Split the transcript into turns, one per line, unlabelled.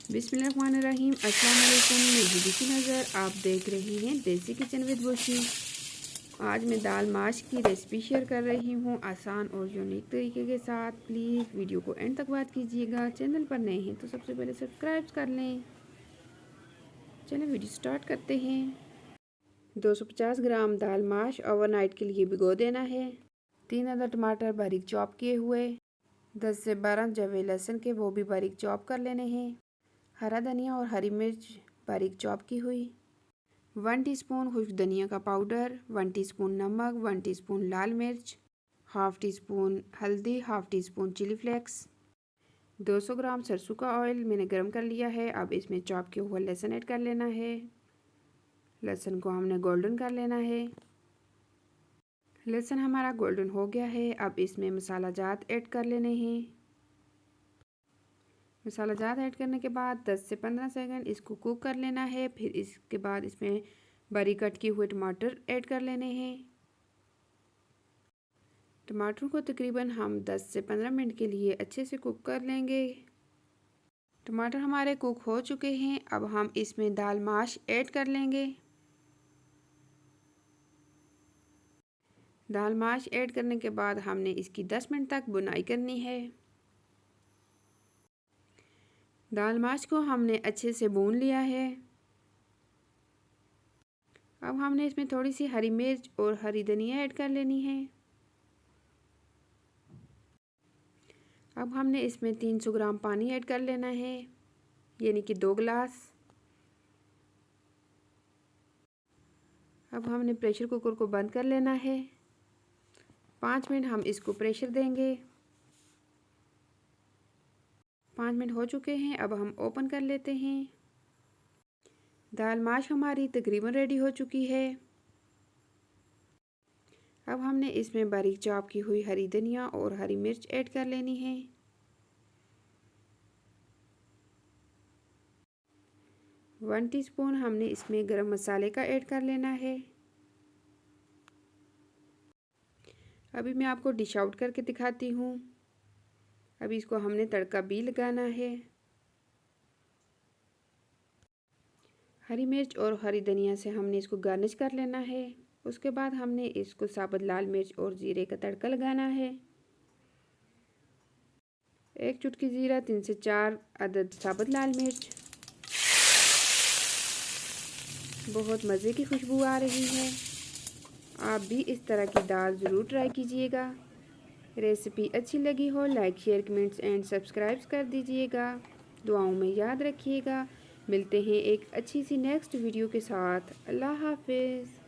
बिस्मिल्लाहिर्रहमानिर्रहीम। अस्सलाम वालेकुम। मैं हूँ नज़र, आप देख रही हैं देसी किचन विद बुशी। आज मैं दाल माश की रेसिपी शेयर कर रही हूँ आसान और यूनिक तरीके के साथ। प्लीज़ वीडियो को एंड तक बात कीजिएगा। चैनल पर नए हैं तो सबसे पहले सब्सक्राइब कर लें। चलिए वीडियो स्टार्ट करते हैं। 250 ग्राम दाल माश ओवरनाइट के लिए भिगो देना है। 3 अदद टमाटर बारीक चॉप किए हुए, 10 से 12 जवे लहसुन के वो भी बारीक चॉप कर लेने हैं। हरा धनिया और हरी मिर्च बारीक चॉप की हुई, 1 टीस्पून खुश्क धनिया का पाउडर, 1 टीस्पून नमक, 1 टीस्पून लाल मिर्च, हाफ़ टी स्पून हल्दी, half teaspoon chilli flakes. 200 gram सरसों का ऑयल मैंने गर्म कर लिया है। अब इसमें चॉप किया हुआ लहसुन ऐड कर लेना है। लहसुन को हमने गोल्डन कर लेना है। लहसुन हमारा गोल्डन हो गया है। अब इसमें मसाला जात ऐड कर लेने हैं। मसाला जात ऐड करने के बाद 10 से 15 सेकंड इसको कुक कर लेना है। फिर इसके बाद इसमें बारीक कट किए हुए टमाटर ऐड कर लेने हैं। टमाटर को तकरीबन हम 10 से 15 मिनट के लिए अच्छे से कुक कर लेंगे। टमाटर हमारे कुक हो चुके हैं। अब हम इसमें दाल माश ऐड कर लेंगे। दाल माश ऐड करने के बाद हमने इसकी 10 मिनट तक बुनाई करनी है। दाल माश को हमने अच्छे से भून लिया है। अब हमने इसमें थोड़ी सी हरी मिर्च और हरी धनिया ऐड कर लेनी है। अब हमने इसमें 300 ग्राम पानी ऐड कर लेना है, यानी कि 2 गिलास। अब हमने प्रेशर कुकर को बंद कर लेना है। 5 मिनट हम इसको प्रेशर देंगे। 5 मिनट हो चुके हैं। अब हम ओपन कर लेते हैं। दाल माश हमारी तकरीबन रेडी हो चुकी है। अब हमने इसमें बारीक चॉप की हुई हरी धनिया और हरी मिर्च ऐड कर लेनी है। वन टीस्पून हमने इसमें गरम मसाले का ऐड कर लेना है। अभी मैं आपको डिश आउट करके दिखाती हूँ। अभी इसको हमने तड़का भी लगाना है। हरी मिर्च और हरी धनिया से हमने इसको गार्निश कर लेना है। उसके बाद हमने इसको साबुत लाल मिर्च और जीरे का तड़का लगाना है। 1 चुटकी जीरा, 3 से 4 अदद साबुत लाल मिर्च। बहुत मज़े की खुशबू आ रही है। आप भी इस तरह की दाल ज़रूर ट्राई कीजिएगा। रेसिपी अच्छी लगी हो like share comments and subscribe कर दीजिएगा। दुआओं में याद रखिएगा। मिलते हैं एक अच्छी सी नेक्स्ट वीडियो के साथ। अल्लाह हाफिज़।